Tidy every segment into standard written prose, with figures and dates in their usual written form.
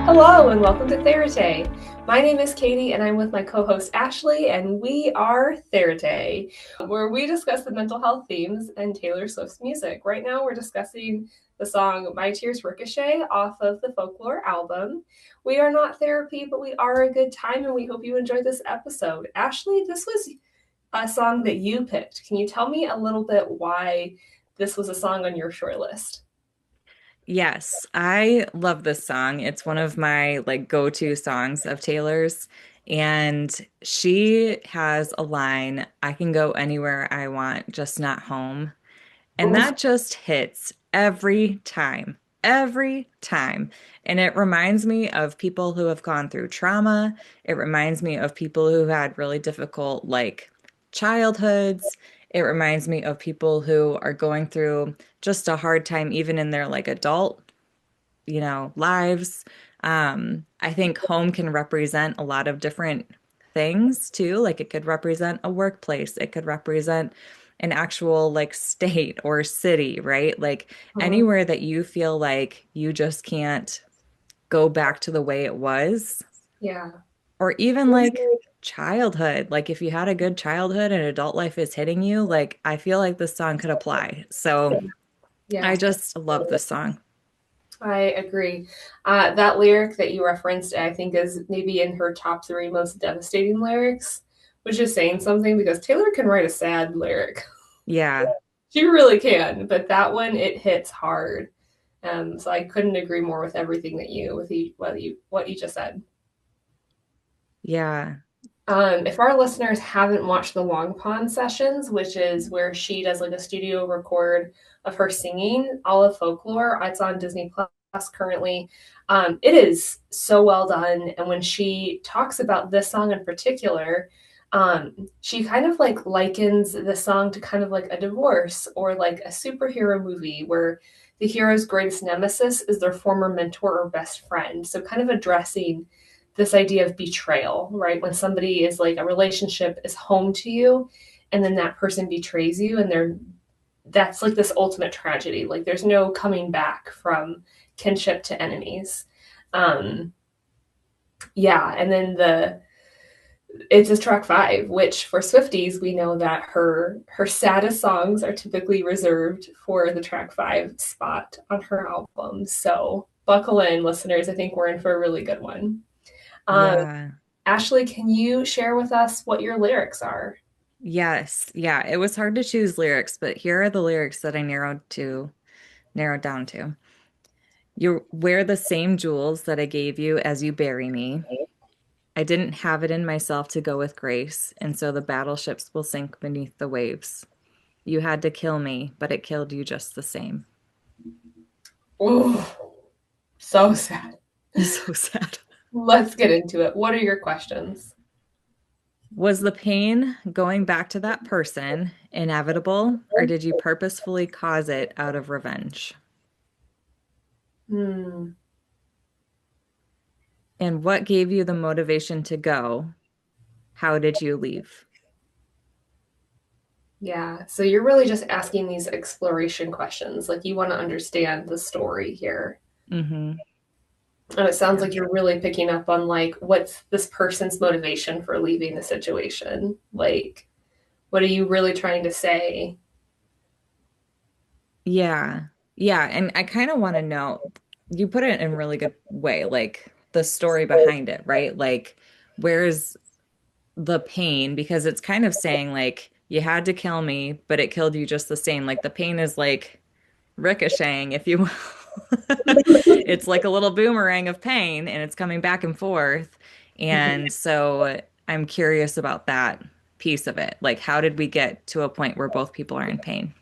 Hello and welcome to Therate. My name is Katie and I'm with my co-host Ashleigh, and we are Therate, where we discuss the mental health themes and Taylor Swift's music. Right now we're discussing the song My Tears Ricochet off of the Folklore album. We are not therapy, but we are a good time, and we hope you enjoyed this episode. Ashleigh, this was a song that you picked. Can you tell me a little bit why this was a song on your short list? Yes, I love this song. It's one of my go-to songs of Taylor's. And she has a line, I can go anywhere I want, just not home. And Oof. that just hits every time, every time. And it reminds me of people who have gone through trauma. It reminds me of people who had really difficult, childhoods. It reminds me of people who are going through just a hard time, even in their adult, lives. I think home can represent a lot of different things too. Like it could represent a workplace, it could represent an actual state or city, right? Like Mhm. anywhere that you feel like you just can't go back to the way it was, Yeah. or even childhood. Like if you had a good childhood and adult life is hitting you, like I feel like this song could apply. So I Yeah. just love this song. I agree. That lyric that you referenced, I think, is maybe in her top three most devastating lyrics, which is saying something because Taylor can write a sad lyric. Yeah. She really can, but that one, it hits hard. So I couldn't agree more with everything that what you just said. Yeah. If our listeners haven't watched the Long Pond sessions, which is where she does like a studio record of her singing all of folklore, it's on Disney Plus currently. It is so well done, and when she talks about this song in particular, she kind of like likens the song to kind of like a divorce or like a superhero movie where the hero's greatest nemesis is their former mentor or best friend. So kind of addressing this idea of betrayal, right? When somebody is like a relationship is home to you and then that person betrays you, and that's like this ultimate tragedy. Like there's no coming back from kinship to enemies. Um yeah, and then the it's a track five, which for Swifties, we know that her saddest songs are typically reserved for the track five spot on her album. So buckle in, listeners. I think we're in for a really good one. Um, Yeah. Ashleigh, can you share with us what your lyrics are? Yes. Yeah. It was hard to choose lyrics, but here are the lyrics that I narrowed down to. You wear the same jewels that I gave you as you bury me. I didn't have it in myself to go with grace, and so the battleships will sink beneath the waves. You had to kill me, but it killed you just the same. Oh, so sad. So sad. Let's get into it. What are your questions? Was the pain going back to that person inevitable, or did you purposefully cause it out of revenge? Hmm. And what gave you the motivation to go? How did you leave? Yeah. So you're really just asking these exploration questions. Like you want to understand the story here. Mm-hmm. And it sounds Yeah. like you're really picking up on like what's this person's motivation for leaving the situation? Like, what are you really trying to say? Yeah. Yeah. And I kind of want to know, you put it in a really good way, like the story behind it, right? Like, where's the pain? Because it's kind of saying, like, you had to kill me, but it killed you just the same. Like, the pain is like ricocheting, if you will. It's like a little boomerang of pain and it's coming back and forth. And so I'm curious about that piece of it. Like, how did we get to a point where both people are in pain?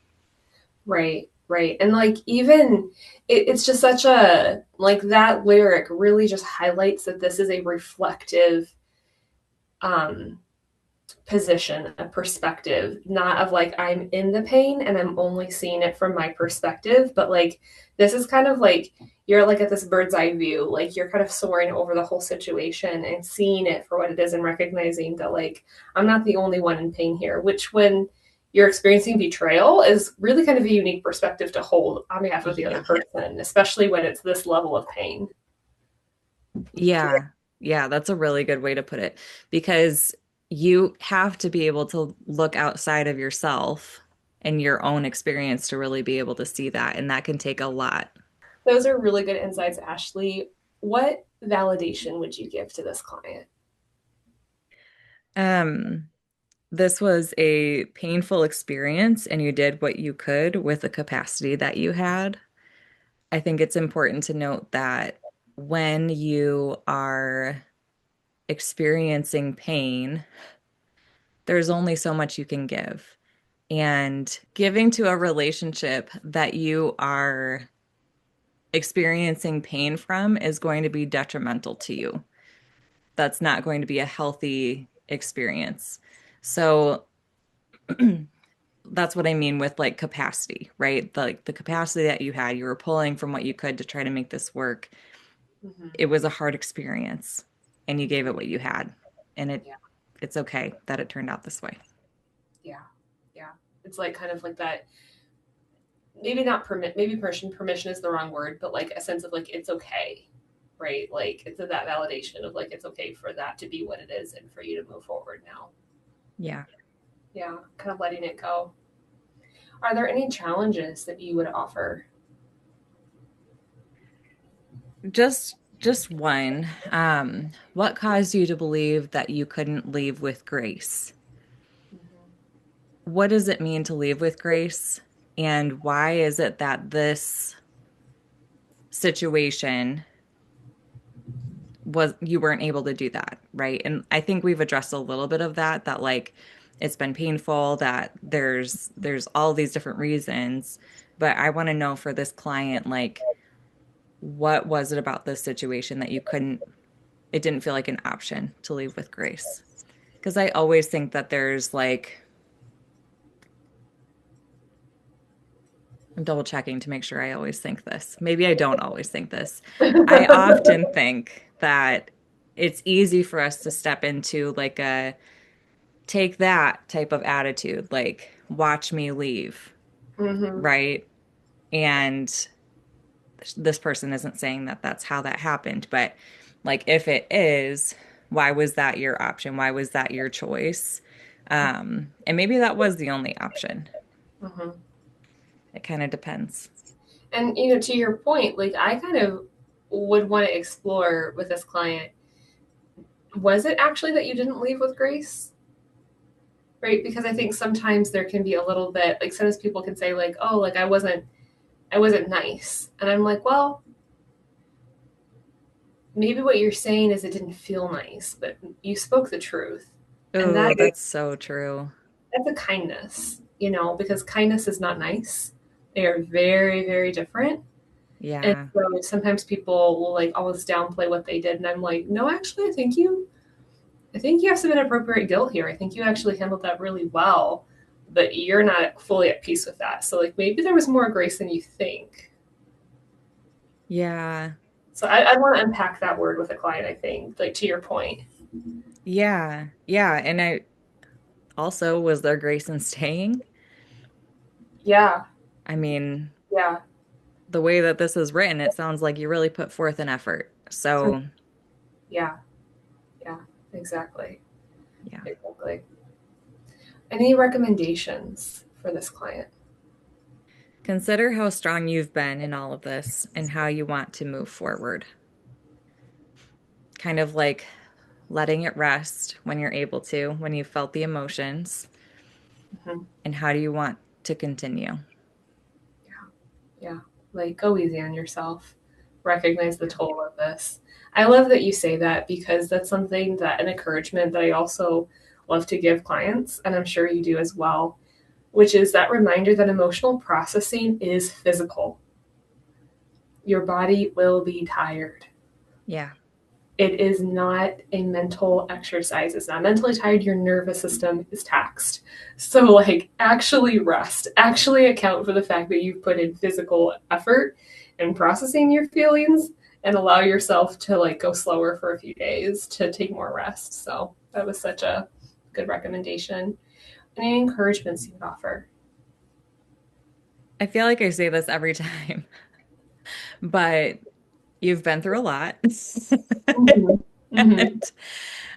Right, right. And like even it's just such a like that lyric really just highlights that this is a reflective um position, a perspective, not of like I'm in the pain and I'm only seeing it from my perspective, but like this is kind of like you're like at this bird's eye view, like you're kind of soaring over the whole situation and seeing it for what it is and recognizing that like I'm not the only one in pain here, which when you're experiencing betrayal is really kind of a unique perspective to hold on behalf of the other Yeah. person, especially when it's this level of pain. Yeah. Yeah, that's a really good way to put it because you have to be able to look outside of yourself and your own experience to really be able to see that. And that can take a lot. Those are really good insights, Ashley. What validation would you give to this client? Um, this was a painful experience and you did what you could with the capacity that you had. I think it's important to note that when you are experiencing pain, there's only so much you can give. And giving to a relationship that you are experiencing pain from is going to be detrimental to you. That's not going to be a healthy experience. So that's what I mean with like capacity, right? The capacity that you had, you were pulling from what you could to try to make this work. Mm-hmm. It was a hard experience and you gave it what you had. And Yeah, it's okay that it turned out this way. yeah, yeah. It's like kind of like that. Maybe not permit. Maybe permission. Permission is the wrong word, but like a sense of like it's okay, right? Like it's that validation of like it's okay for that to be what it is and for you to move forward now. Yeah. Yeah, kind of letting it go. Are there any challenges that you would offer? Just one. What caused you to believe that you couldn't leave with grace? Mm-hmm. What does it mean to leave with grace? And why is it that this situation was you weren't able to do that, right? And I think we've addressed a little bit of that, that like it's been painful, that there's all these different reasons, but I want to know for this client, like what was it about this situation that you couldn't, it didn't feel like an option to leave with grace? Because I always think that there's like, I'm double checking to make sure I always think this. Maybe I don't always think this. I often think that it's easy for us to step into like a take that type of attitude, like watch me leave, Mm-hmm. right? And this person isn't saying that that's how that happened, but like if it is, why was that your option? Why was that your choice? And maybe that was the only option. Mm-hmm. It kind of depends. And you know, to your point, like I kind of would want to explore with this client. Was it actually that you didn't leave with grace? Right? Because I think sometimes there can be a little bit like sometimes people can say like, "Oh, like I wasn't nice," and I'm like, "Well, maybe what you're saying is it didn't feel nice, but you spoke the truth, and Oh, that's so true. that's a kindness, you know, because kindness is not nice. They are very, very different. And Yeah. so sometimes people will like always downplay what they did, and I'm like, no, actually, I think you have some inappropriate guilt here. I think you actually handled that really well, but you're not fully at peace with that. So like maybe there was more grace than you think. Yeah. So I want to unpack that word with a client. I think, like to your point. Yeah. Yeah. And I also, was there grace in staying? Yeah, I mean, yeah, the way that this is written, it sounds like you really put forth an effort. So, yeah, yeah. Exactly, yeah. exactly. Any recommendations for this client? Consider how strong you've been in all of this and how you want to move forward. Kind of like letting it rest when you're able to, when you felt the emotions, Mhm. and how do you want to continue? Yeah, like go easy on yourself. Recognize the Yeah. toll of this. I love that you say that because that's something that an encouragement that I also love to give clients, and I'm sure you do as well, which is that reminder that emotional processing is physical. Your body will be tired. Yeah. It is not a mental exercise. It's not mentally tired. Your nervous system is taxed. So, like, actually rest, actually account for the fact that you've put in physical effort in processing your feelings and allow yourself to, like, go slower for a few days to take more rest. So, that was such a good recommendation. Any encouragements you'd offer? I feel like I say this every time, but You've been through a lot. Mhm. Mhm. And,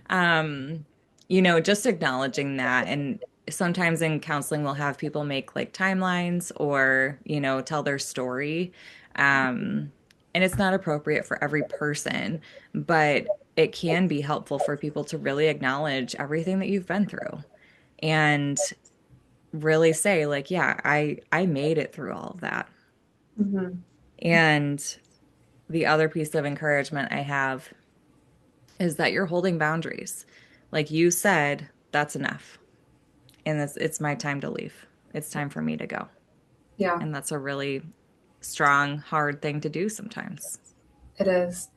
um, just acknowledging that. And sometimes in counseling, we'll have people make like timelines or, tell their story. And it's not appropriate for every person, but it can be helpful for people to really acknowledge everything that you've been through and really say, like, yeah, I made it through all of that. Mhm. And the other piece of encouragement I have is that you're holding boundaries. Like you said, that's enough. And it's my time to leave. It's time for me to go. Yeah, And that's a really strong, hard thing to do sometimes. it is.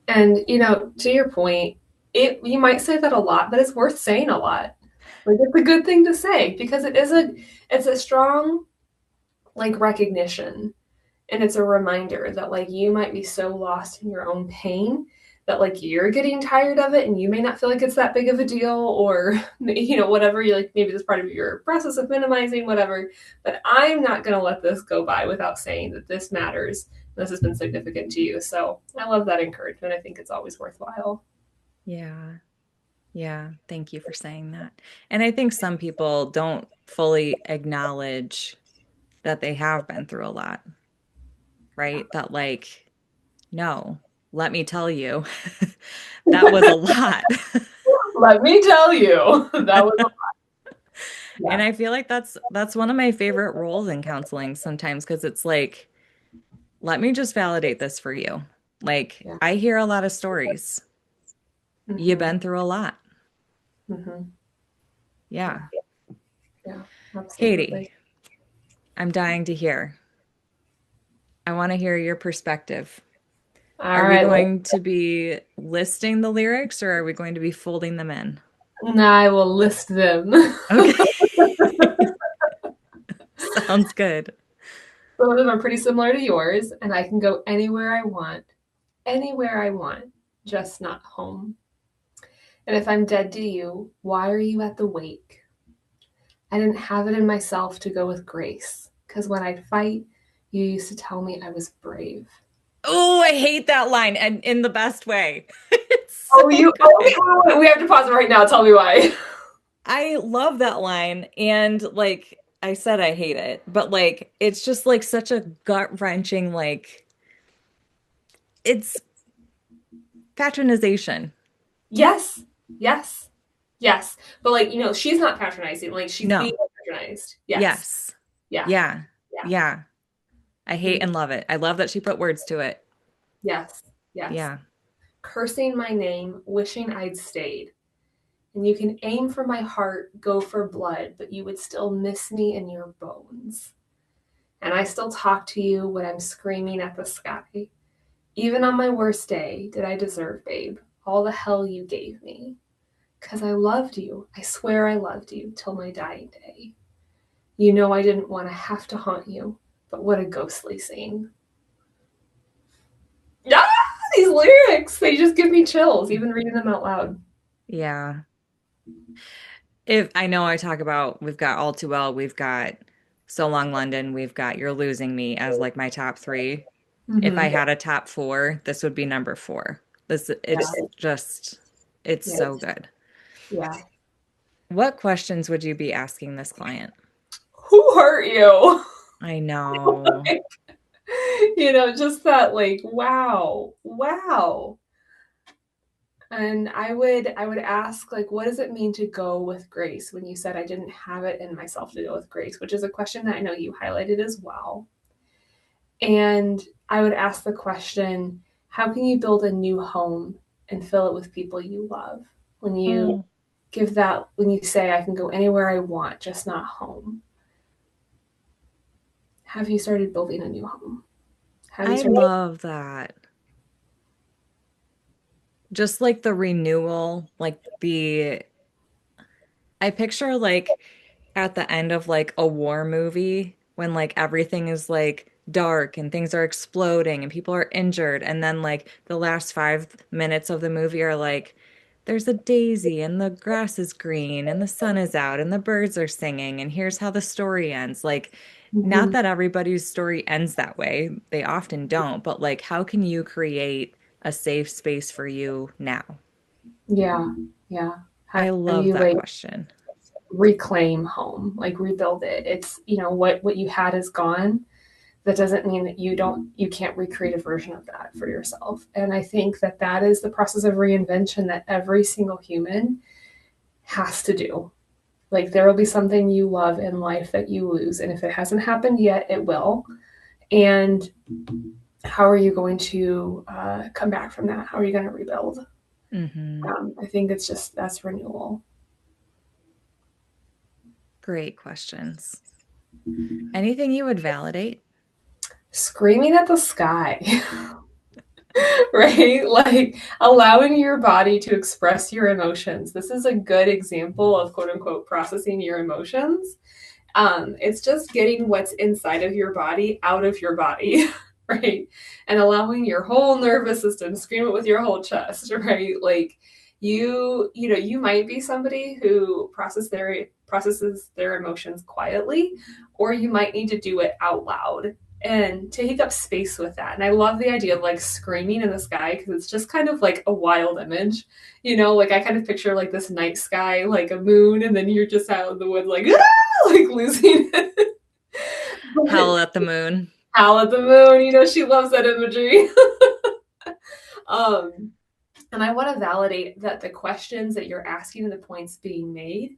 And to your point, it you might say that a lot, but it's worth saying a lot. Like it's a good thing to say because it's a strong like recognition, and it's a reminder that like you might be so lost in your own pain that like you're getting tired of it and you may not feel like it's that big of a deal, or whatever, you like maybe this part of your process of minimizing whatever, but I'm not going to let this go by without saying that this matters, this has been significant to you. So I love that encouragement. I think it's always worthwhile. Yeah. Yeah. Thank you for saying that. And I think some people don't fully acknowledge that they have been through a lot, right? That, like, no, let me tell you, that was a lot. Let me tell you, that was And yeah, I feel like that's one of my favorite roles in counseling sometimes because it's like, let me just validate this for you. Like, yeah. I hear a lot of stories. You've Hmm. been through a lot. Hmm. Yeah, Yeah. yeah, absolutely. Katie, I'm dying to hear. I want to hear your perspective. All Are we right, going to be listing the lyrics or are we going to be folding them in? now I will list them. Okay. Sounds good. Some of them are pretty similar to yours, and I can go anywhere I want, just not home. And if I'm dead to you, why are you at the wake? I didn't have it in myself to go with grace, because when I'd fight, you used to tell me I was brave. Oh, I hate that line and in the best way. It's Oh, so good. we have to pause it right now. Tell me why. I love that line. And like I said, I hate it, but like it's just like such a gut-wrenching, like it's patronization. Yes, yes, yes. But like, she's not patronizing. Like she's being No. patronized. Yes. Yes. Yeah. Yeah. Yeah. Yeah. I hate Mhm. and love it. I love that she put words to it. Yes. Yes. Yeah. Cursing my name, wishing I'd stayed. And you can aim for my heart, go for blood, but you would still miss me in your bones. And I still talk to you when I'm screaming at the sky. Even on my worst day, did I deserve, babe, all the hell you gave me? 'Cause I loved you. I swear I loved you till my dying day. You know I didn't want to have to haunt you, but what a ghostly scene. Yeah, these lyrics, they just give me chills, even reading them out loud. Yeah. If I know I talk about, we've got All Too Well, we've got So Long London, we've got You're Losing Me as like my top three. If I Mm-hmm. had a top four, this would be number four. Yeah, It's just, it's yeah, so good. yeah. What questions would you be asking this client? Who hurt you? I know. Just that like, wow, wow. And I would ask like, what does it mean to go with grace? When you said I didn't have it in myself to go with grace, which is a question that I know you highlighted as well. And I would ask the question, how can you build a new home and fill it with people you love? When you Oh, when you say I can go anywhere I want, just not home. Have you started building a new home? Have you I started? love that. Just like the renewal, I picture like at the end of like a war movie when like everything is like dark and things are exploding and people are injured and then like the last 5 minutes of the movie are like there's a daisy and the grass is green and the sun is out and the birds are singing and here's how the story ends. Like Not Mhm. that everybody's story ends that way. They often don't, but like, how can you create a safe space for you now? Yeah, yeah. How I do love you that like question. reclaim home, like rebuild it? It's, what you had is gone. That doesn't mean that you can't recreate a version of that for yourself. And I think that that is the process of reinvention that every single human has to do. Like there will be something you love in life that you lose, and if it hasn't happened yet, it will. And how are you going to come back from that? How are you going to rebuild? Hmm. I think it's just that's renewal. Great questions. Anything you would validate? Screaming at the sky. Right? Like allowing your body to express your emotions. This is a good example of quote unquote processing your emotions. It's just getting what's inside of your body out of your body, right? And allowing your whole nervous system scream it with your whole chest, right? Like you might be somebody who processes their emotions quietly, or you might need to do it out loud and take up space with that. And I love the idea of like screaming in the sky because it's just kind of like a wild image. Like I kind of picture like this night sky, like a moon, and then you're just out in the woods, like, ah! Like losing it. Howl at the moon. Howl at the moon, she loves that imagery. um, and I want to validate that the questions that you're asking and the points being made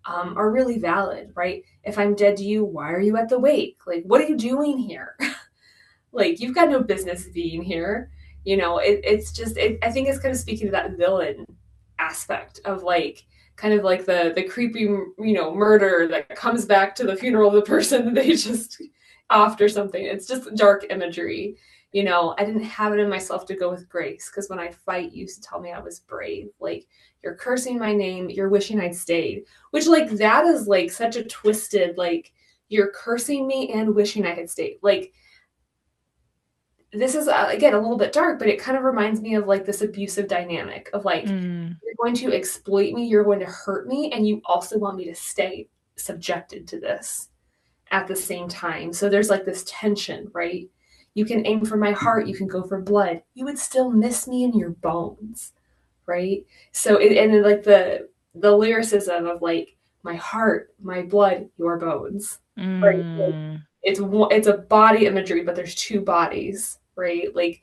are really valid, right? If I'm dead to you, why are you at the wake? Like, what are you doing here? Like, you've got no business being here. It's just, I think it's kind of speaking to that villain aspect of like, kind of like the creepy, murder that comes back to the funeral of the person that they just offed or something. It's just dark imagery. I didn't have it in myself to go with grace because when I fight, you used to tell me I was brave. Like, you're cursing my name, you're wishing I'd stayed, which, like, that is like such a twisted, like, you're cursing me and wishing I had stayed. Like, this is again a little bit dark, but it kind of reminds me of like this abusive dynamic of like Mm, you're going to exploit me, you're going to hurt me, and you also want me to stay subjected to this at the same time. So there's like this tension, right? You can aim for my heart, you can go for blood. You would still miss me in your bones, right? So like the lyricism of like my heart, my blood, your bones, right? Like, mm, it's a body imagery, but there's two bodies, right? Like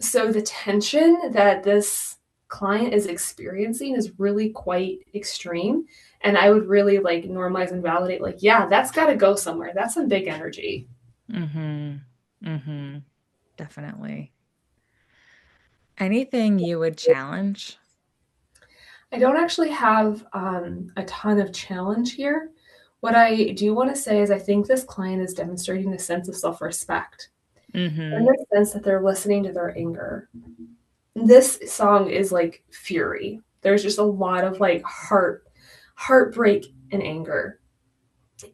so the tension that this client is experiencing is really quite extreme, and I would really like normalize and validate like yeah, that's got to go somewhere. That's some big energy. mm-hmm, mm-hmm. Definitely. Anything you would challenge? I don't actually have a ton of challenge here. What I do want to say is I think this client is demonstrating a sense of self-respect and Mm-hmm. the sense that they're listening to their anger. This song is like fury. There's just a lot of like heartbreak and anger.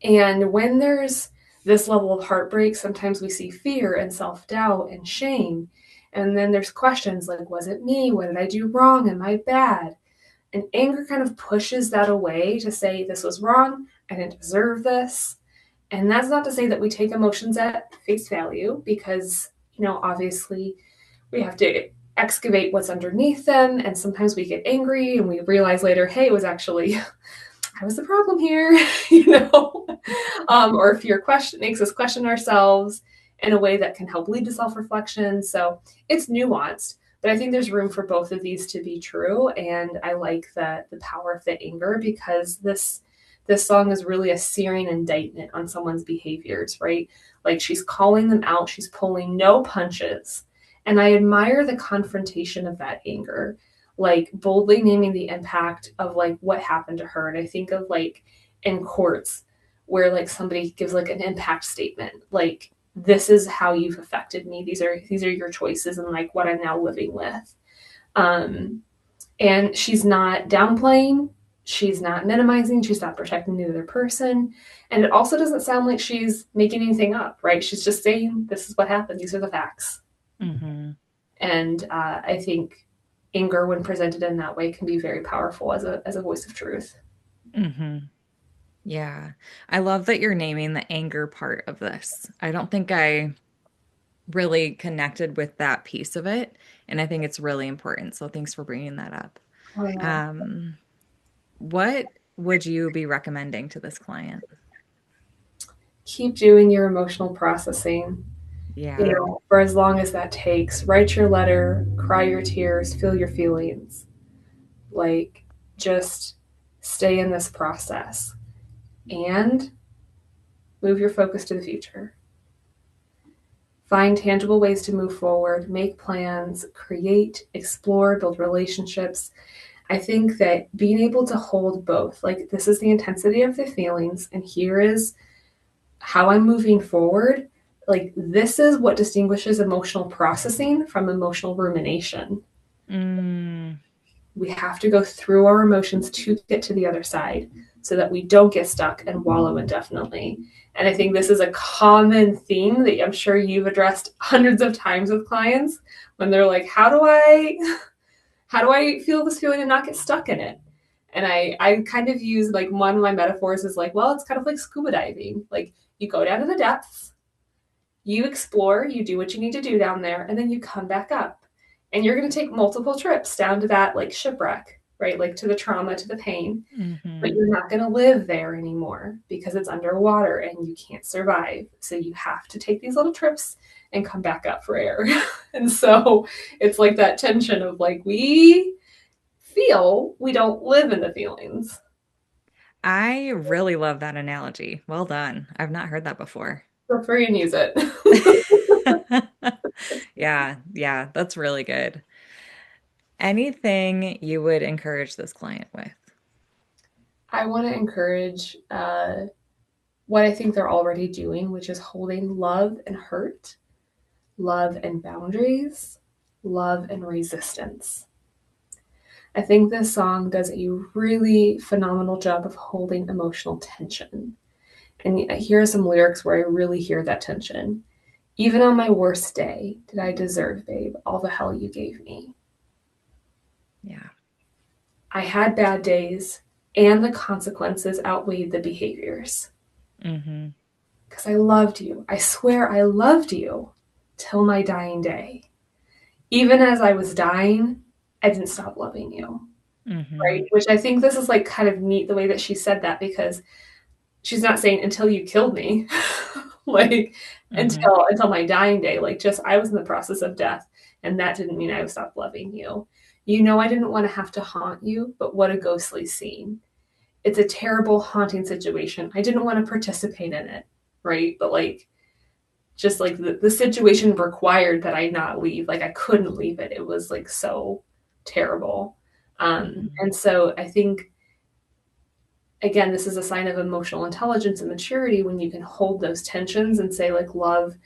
And when there's this level of heartbreak, sometimes we see fear and self-doubt and shame. And then there's questions like, was it me? What did I do wrong? Am I bad? And anger kind of pushes that away to say, this was wrong. I didn't deserve this. And that's not to say that we take emotions at face value because, obviously we have to excavate what's underneath them. And sometimes we get angry and we realize later, hey, it was actually, I was the problem here, or fear makes us question ourselves in a way that can help lead to self-reflection. So it's nuanced, but I think there's room for both of these to be true. And I like the power of the anger because this song is really a searing indictment on someone's behaviors, right? Like she's calling them out, she's pulling no punches. And I admire the confrontation of that anger, like boldly naming the impact of like what happened to her. And I think of like in courts where like somebody gives like an impact statement, like this is how you've affected me. These are your choices and like what I'm now living with. Um, and she's not downplaying, she's not minimizing, she's not protecting the other person. And it also doesn't sound like she's making anything up, right? She's just saying, this is what happened, these are the facts. Mm-hmm. And I think anger, when presented in that way, can be very powerful as a voice of truth. Mm-hmm. Yeah. I love that you're naming the anger part of this. I don't think I really connected with that piece of it, and I think it's really important. So thanks for bringing that up. Oh, yeah. Um, what would you be recommending to this client? Keep doing your emotional processing, Yeah. for as long as that takes. Write your letter, cry your tears, feel your feelings. Like, just stay in this process and move your focus to the future. Find tangible ways to move forward, make plans, create, explore, build relationships. I think that being able to hold both, like, this is the intensity of the feelings, and here is how I'm moving forward. Like, this is what distinguishes emotional processing from emotional rumination. Mm, We have to go through our emotions to get to the other side so that we don't get stuck and wallow indefinitely. And I think this is a common theme that I'm sure you've addressed hundreds of times with clients when they're like, how do I feel this feeling and not get stuck in it? And I kind of use, like, one of my metaphors is like, well, it's kind of like scuba diving. Like, you go down to the depths, you explore, you do what you need to do down there, and then you come back up. And you're going to take multiple trips down to that, like, shipwreck, right? Like, to the trauma, to the pain, but hmm. you're not going to live there anymore because it's underwater and you can't survive. So you have to take these little trips and come back up for air. And so it's like that tension of, like, we feel, we don't live in the feelings. I really love that analogy. Well done. I've not heard that before. Feel free and use it. Yeah, yeah, that's really good. Anything you would encourage this client with? I want to encourage what I think they're already doing, which is holding love and hurt, love and boundaries, love and resistance. I think this song does a really phenomenal job of holding emotional tension. And here are some lyrics where I really hear that tension. Even on my worst day, did I deserve, babe, all the hell you gave me? Yeah. I had bad days, and the consequences outweighed the behaviors. Hmm. Because I loved you. I swear I loved you till my dying day. Even as I was dying, I didn't stop loving you. Right? Hmm. Which I think this is, like, kind of neat the way that she said that, because she's not saying until you killed me, like, Hmm. until my dying day. Like, just I was in the process of death, and that didn't mean I stopped loving you. I didn't want to have to haunt you, but what a ghostly scene. It's a terrible haunting situation. I didn't want to participate in it, right? But, like, just like the situation required that I not leave. Like, I couldn't leave it. It was, like, so terrible. Hmm. And so I think, again, this is a sign of emotional intelligence and maturity when you can hold those tensions and say, like, love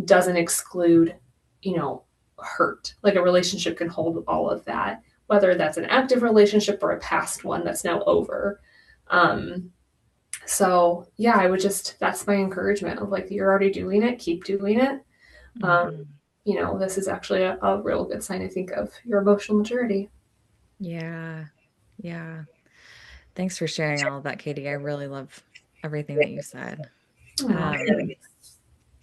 doesn't exclude, you know, hurt. Like, a relationship can hold all of that, whether that's an active relationship or a past one that's now over. Um, so yeah, that's my encouragement of, like, you're already doing it, keep doing it. Um, Hmm. this is actually a real good sign, I think, of your emotional maturity. Yeah. Yeah. Thanks for sharing all of that, Katie. I really love everything that you said. Um,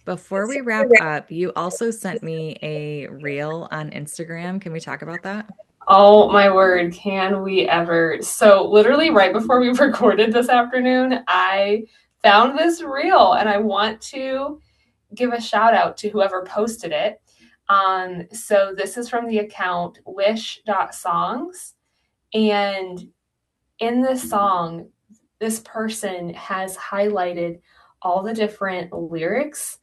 Before we wrap up, you also sent me a reel on Instagram. Can we talk about that? Oh my word, can we ever? So, literally, right before we recorded this afternoon, I found this reel, and I want to give a shout out to whoever posted it. So, this is from the account wish.songs. And in this song, this person has highlighted all the different lyrics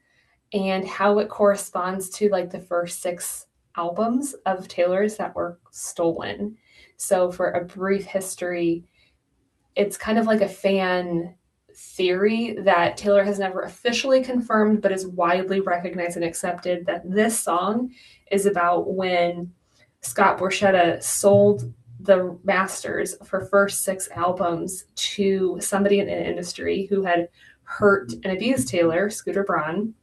and how it corresponds to, like, the first six albums of Taylor's that were stolen. So, for a brief history, it's kind of like a fan theory that Taylor has never officially confirmed, but is widely recognized and accepted, that this song is about when Scott Borchetta sold the masters for first six albums to somebody in the industry who had hurt and abused Taylor, Scooter Braun,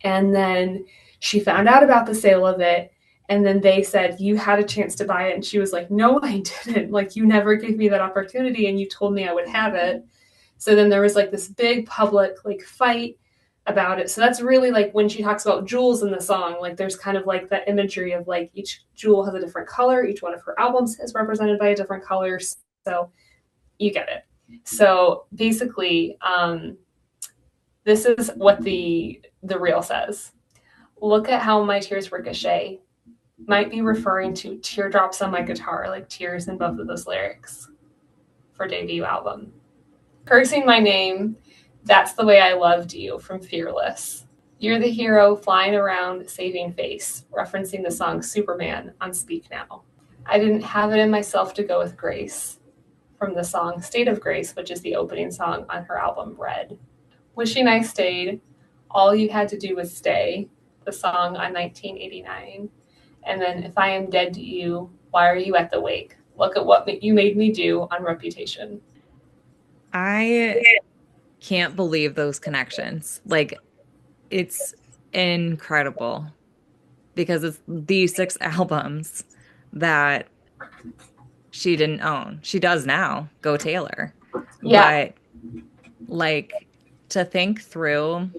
and then she found out about the sale of it. And then they said, you had a chance to buy it. And she was like, no, I didn't. Like, you never gave me that opportunity. And you told me I would have it. So then there was like this big public like fight about it. So that's really like when she talks about jewels in the song, like there's kind of like that imagery of like each jewel has a different color. Each one of her albums is represented by a different color. So you get it. So basically, this is what the reel says. Look at how my tears ricochet might be referring to teardrops on my guitar, like tears in both of those lyrics for debut album. Cursing my name, that's the way I loved you from Fearless. You're the hero flying around saving face, referencing the song Superman on Speak Now. I didn't have it in myself to go with Grace from the song State of Grace, which is the opening song on her album Red. Wishing I Stayed, All You Had to Do Was Stay, the song on 1989. And then If I Am Dead to You, Why Are You at the Wake? Look at what you made me do on Reputation. I can't believe those connections. Like, it's incredible because it's these six albums that she didn't own. She does now, go Taylor. Yeah, But like to think through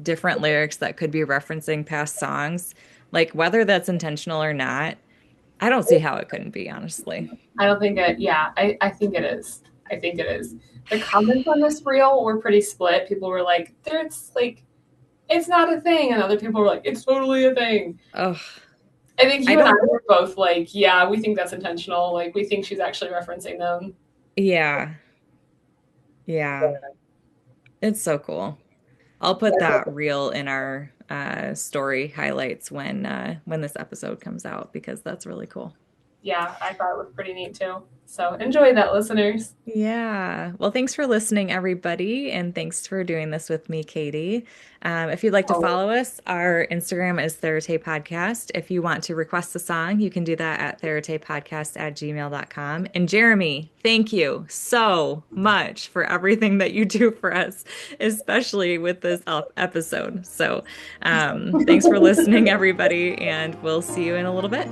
different lyrics that could be referencing past songs, like whether that's intentional or not, I don't see how it couldn't be, honestly. I don't think it, yeah, I think it is. I think it is. The comments on this reel were pretty split. People were like, there's like, it's not a thing. And other people were like, it's totally a thing. Oh, I think I you and I don't, were both like, yeah, we think that's intentional. Like, we think she's actually referencing them. yeah, yeah. It's so cool. I'll put that reel in our story highlights when this episode comes out because that's really cool. Yeah, I thought it was pretty neat too. So enjoy that, listeners. Yeah. Well, thanks for listening, everybody. And thanks for doing this with me, Katie. If you'd like to Oh, follow us, our Instagram is Therate Podcast. If you want to request a song, you can do that at theratepodcast@gmail.com. And Jeremy, thank you so much for everything that you do for us, especially with this episode. So thanks for listening, everybody, and we'll see you in a little bit.